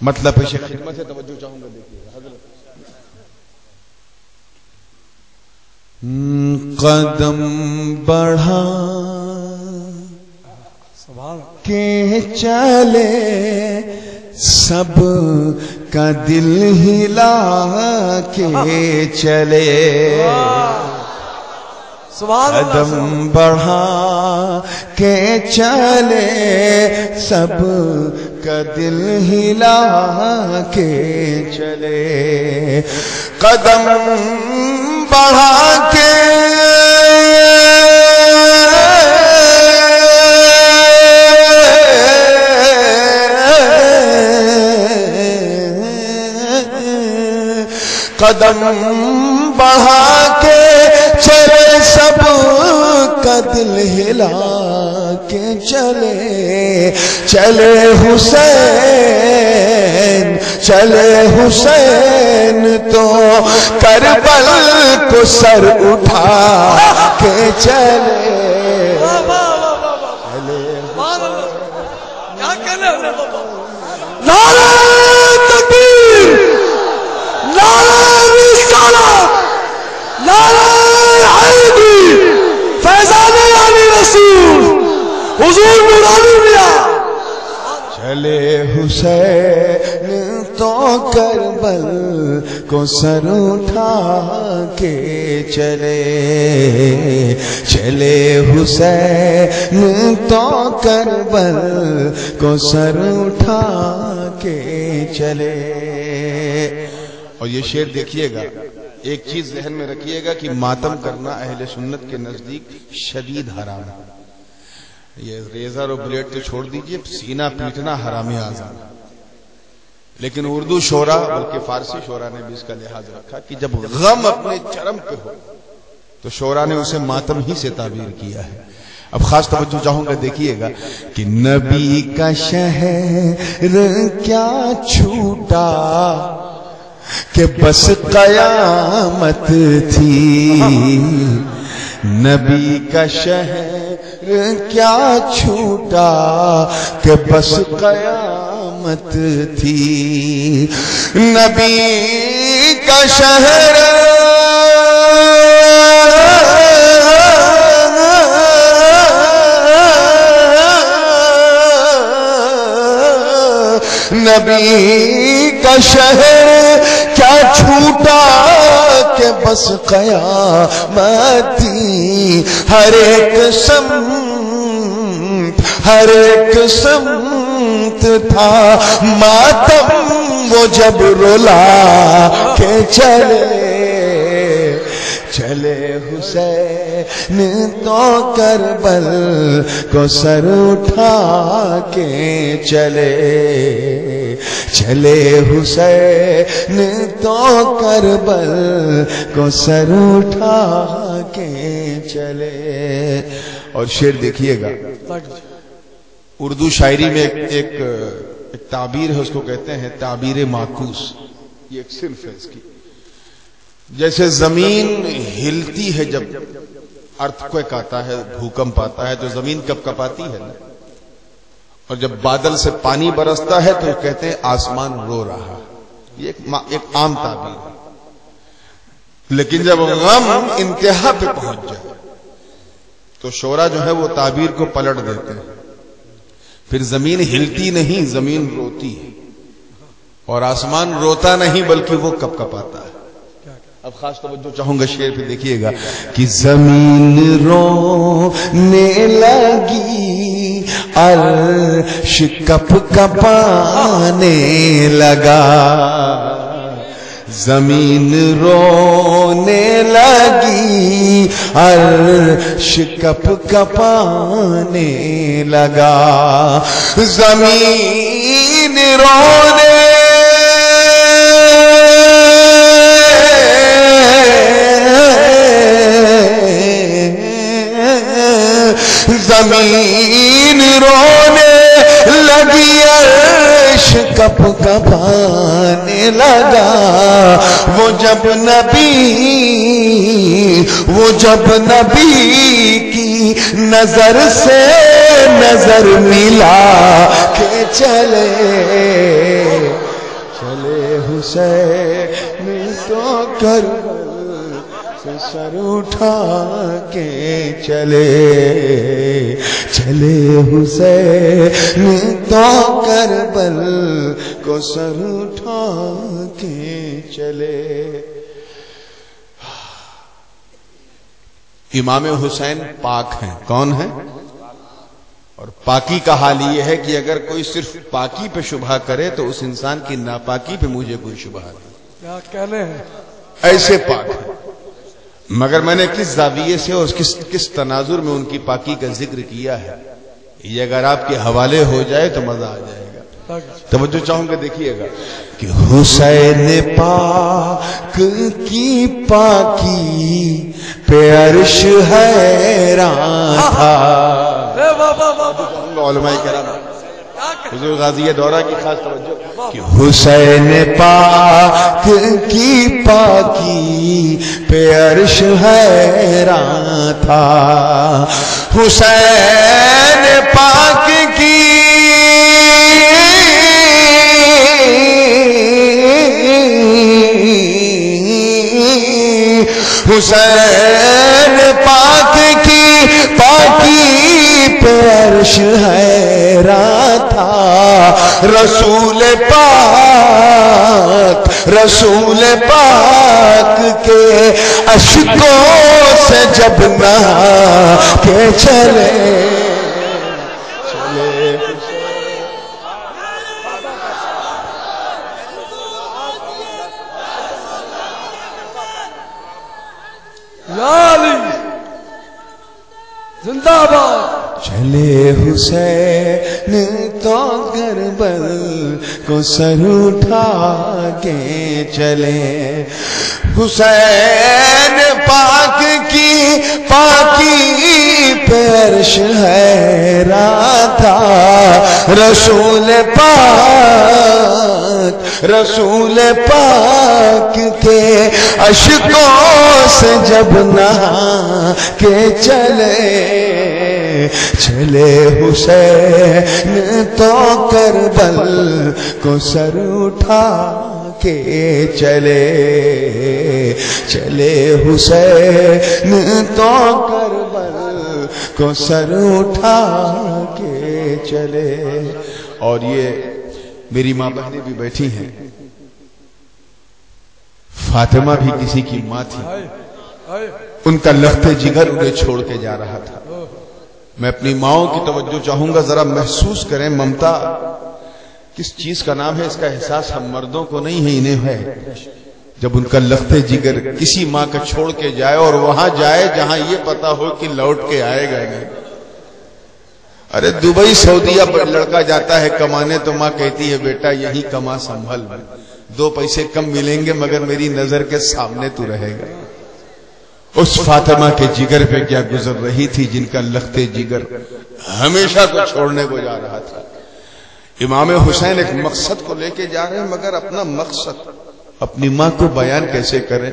مطلب پیش خدمت سے توجہ چاہوں گا. دیکھیے حضرت قدم بڑھا کے چلے سب کا دل ہلا کے چلے. قدم بڑھا کے چلے سب کا دل ہلا کے چلے. قدم بڑھا کے قدم بڑھا کے چلے سب کا دل ہلا کے چلے. چلے حسین چلے حسین تو کربل کو سر اٹھا کے چلے. نعرہ تکبیر، نعرہ رسالت، نعرہ حیدری، فیضان علی رسول، حضور نورانی میاں. چلے حسین تو کربل کو سر اٹھا کے چلے. چلے حسین تو کربل کو سر اٹھا کے چلے. اور یہ شعر دیکھیے گا، ایک چیز ذہن میں رکھیے گا کہ ماتم کرنا اہل سنت کے نزدیک شدید حرام ہے. یہ ریزر اور بلیڈ تو چھوڑ دیجئے، سینہ پیٹنا حرام اعظم. لیکن اردو شعرا بلکہ فارسی شعرا نے بھی اس کا لحاظ رکھا کہ جب غم اپنے چرم پہ ہو تو شعرا نے اسے ماتم ہی سے تعبیر کیا ہے. اب خاص توجہ چاہوں گا، دیکھیے گا کہ نبی کا شہر کیا چھوٹا کہ بس قیامت تھی. نبی کا شہر کیا چھوٹا کہ بس قیامت تھی. نبی کا شہر نبی کا شہر کیا چھوٹا کہ بس قیامت تھی. ہر ایک سمت تھا ماتم وہ جب رلا کے چلے. چلے حسین تو کربل کو سر اٹھا کے چلے. چلے حسین تو کربل کو سر اٹھا کے چلے. اور شعر دیکھیے گا، اردو شاعری میں ایک تعبیر ہے، اس کو کہتے ہیں تعبیر معکوس. یہ ایک صنف ہے اس کی. جیسے زمین ہلتی ہے جب ارتھکویک آتا ہے، بھوکمپ آتا ہے، تو زمین کپ کپاتی ہے نا. اور جب بادل سے پانی برستا ہے تو کہتے ہیں آسمان رو رہا. یہ ایک عام تعبیر ہے. لیکن جب غم انتہا پہ پہنچ جائے تو شعرا جو ہے وہ تعبیر کو پلٹ دیتے ہیں. پھر زمین ہلتی نہیں، زمین روتی ہے. اور آسمان روتا نہیں بلکہ وہ کپ کپاتا ہے. اب خاص توجہ چاہوں گا شعر پہ، دیکھیے گا کہ زمین رونے لگی عرش کپ کپانے لگا. زمین رونے لگی عرش کپ کپانے لگا. زمین رونے زمین رونے لگی عرش کپ کپانے لگا. وہ جب نبی کی نظر سے نظر ملا کے چلے. حسین تو کربل سے سر اٹھا کے چلے حسین تو کربل کو سر اٹھا کے چلے. امام حسین پاک ہیں. کون ہیں؟ اور پاکی کا حال یہ ہے کہ اگر کوئی صرف پاکی پہ شبہ کرے تو اس انسان کی ناپاکی پہ مجھے کوئی شبہ نہیں. کیا کہنے ہیں؟ ایسے پاک ہیں. مگر میں نے کس زاویے سے اور کس تناظر میں ان کی پاکی کا ذکر کیا ہے، یہ اگر آپ کے حوالے ہو جائے تو مزہ آ جائے گا. توجہ چاہوں گا، دیکھیے گا کہ حسین پاک کی پاکی پہ عرش حیران تھا. علماء کرام حضور غازی دورہ کی خاص توجہ کہ حسین پاک کی پاکی پہ عرش حیران تھا. حسین پاک کی حسین پاک کی پاکی پہ عرش حیران تھا. رسول پاک کے اشکوں سے جب نہا کے چلے زندہ باد. چلے حسین تو کربل کو سر اٹھا کے چلے. حسین پاک کی پاکی پہ عرش حیران تھا. رسول پاک کے اشکوں سے جب نہا کے چلے حسین تو کربل کو سر اٹھا کے چلے حسین تو کربل کو سر اٹھا کے چلے. اور یہ میری ماں بہنیں بھی بیٹھی ہیں. فاطمہ بھی کسی کی ماں تھی. ان کا لخت جگر انہیں چھوڑ کے جا رہا تھا. میں اپنی ماؤں کی توجہ چاہوں گا، ذرا محسوس کریں ممتا کس چیز کا نام ہے. اس کا احساس ہم مردوں کو نہیں ہے، انہیں ہے. جب ان کا لخت جگر کسی ماں کا چھوڑ کے جائے اور وہاں جائے جہاں یہ پتا ہو کہ لوٹ کے آئے گا نہیں. ارے دبئی سعودیہ لڑکا جاتا ہے کمانے تو ماں کہتی ہے بیٹا یہی کما سنبھل، 2 پیسے کم ملیں گے مگر میری نظر کے سامنے تو رہے گا. اس فاطمہ کے جگر پہ کیا گزر رہی تھی جن کا لخت جگر ہمیشہ کو چھوڑنے کو جا رہا تھا. امام حسین ایک مقصد کو لے کے جا رہے ہیں مگر اپنا مقصد اپنی ماں کو بیان کیسے کریں؟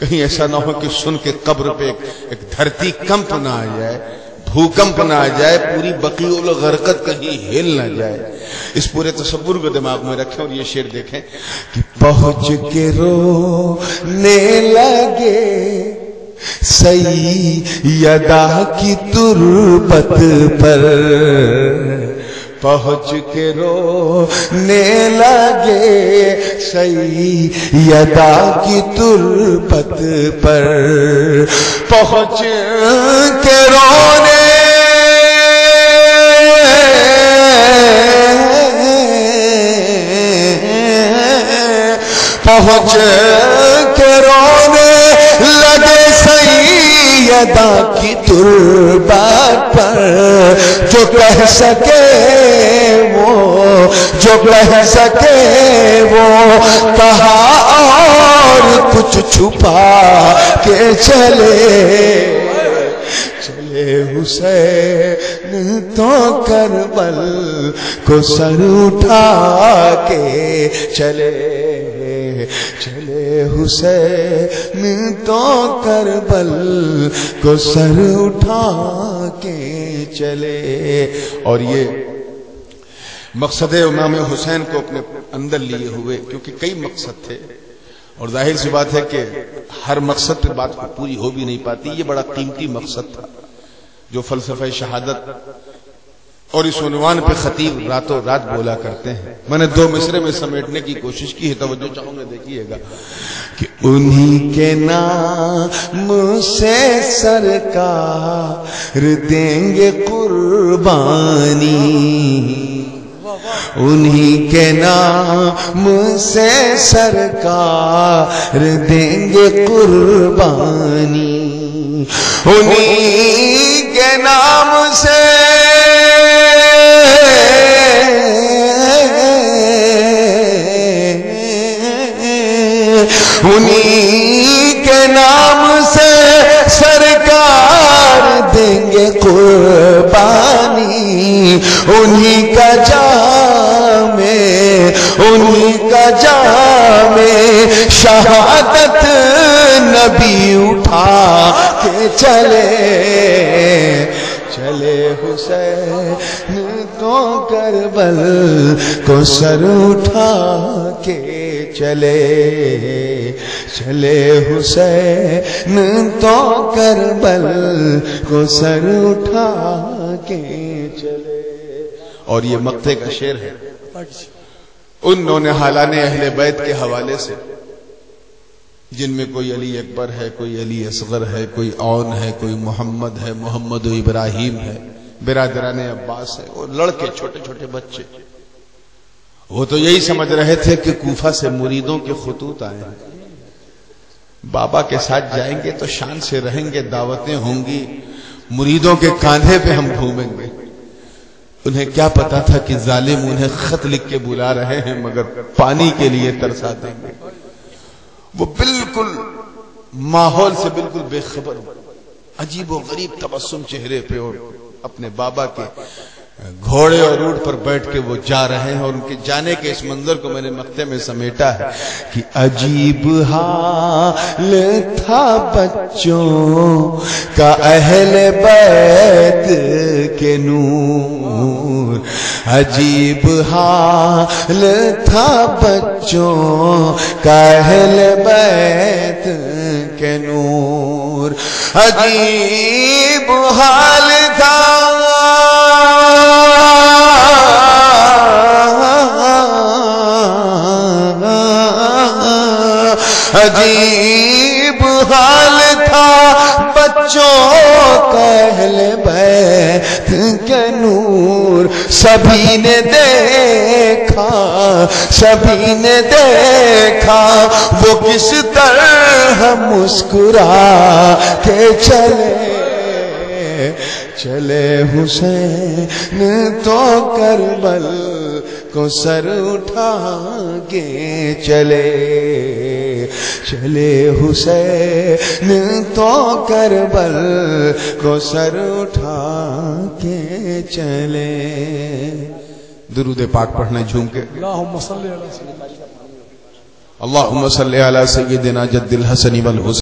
کہیں ایسا نہ ہو کہ سن کے قبر پہ ایک دھرتی کمپ نہ آ جائے، بھوکمپ نہ آ جائے، پوری بقیع الغرقت کہیں ہل نہ جائے. اس پورے تصور کو دماغ میں رکھیں اور یہ شعر دیکھیں کہ پہنچ کے رونے لگے سیدہ کی تربت پر. پہنچ کے رونے لگے سیدہ کی تربت پر. پہنچ کے رونے لگے سیدہ کی تربت پر. جو کہہ سکے وہ کہا اور کچھ چھپا کے چلے حسین تو کربل کو سر اٹھا کے چلے حسین تو کربل کو سر اٹھا کے چلے. اور یہ مقصد امام حسین کو اپنے اندر لیے ہوئے، کیونکہ کئی مقصد تھے اور ظاہر سی بات ہے کہ ہر مقصد پہ بات پوری ہو بھی نہیں پاتی. یہ بڑا قیمتی مقصد تھا جو فلسفہ شہادت اور اس عنوان پہ خطیب راتوں رات بولا کرتے ہیں. میں نے 2 مصرے میں سمیٹنے کی کوشش کی ہے، توجہ چاہوں گا دیکھیے گا کہ انہی کے نام سے سرکار دیں گے قربانی، انہی کے نام سے سرکار دیں گے قربانی، انہی کے نام سے انہی کے نام سے سرکار دیں گے قربانی، انہی کا جام شہادت نبی اٹھا کے چلے حسین تو کربل کو سر اٹھا کے چلے حسین تو کربل کو سر اٹھا کے چلے. اور یہ مقطع کا شعر ہے ان نونہالان اہل بیت کے حوالے سے، جن میں کوئی علی اکبر ہے، کوئی علی اصغر ہے، کوئی اون ہے، کوئی محمد ہے، محمد و ابراہیم ہے، برادران عباس ہے، اور لڑکے چھوٹے چھوٹے بچے. وہ تو یہی سمجھ رہے تھے کہ کوفہ سے مریدوں کے خطوط آئے ہیں، بابا کے ساتھ جائیں گے تو شان سے رہیں گے، دعوتیں ہوں گی، مریدوں کے کاندھے پہ ہم گھومیں گے. انہیں کیا پتا تھا کہ ظالم انہیں خط لکھ کے بلا رہے ہیں مگر پانی کے لیے ترسا دیں گے. وہ بالکل ماحول سے بالکل بے خبر، عجیب و غریب تبسم چہرے پہ، اور اپنے بابا کے گھوڑے اور اونٹ پر بیٹھ کے وہ جا رہے ہیں. اور ان کے جانے کے اس منظر کو میں نے مقطع میں سمیٹا ہے کہ عجیب حال تھا بچوں کا اہل بیت کے نور، عجیب حال تھا بچوں کا اہل بیت کے نور، عجیب حال تھا عجیب حال تھا بچوں کا اہل بیت کے نور. سبھی نے دیکھا وہ کس طرح مسکرا کے چلے حسین تو کربل کو سر اٹھا کے چلے حسین تو کربل کو سر اٹھا کے چلے. درود پاک پڑھنا جھوم کے. اللہم صلی علی سیدنا جد الحسن والحسین.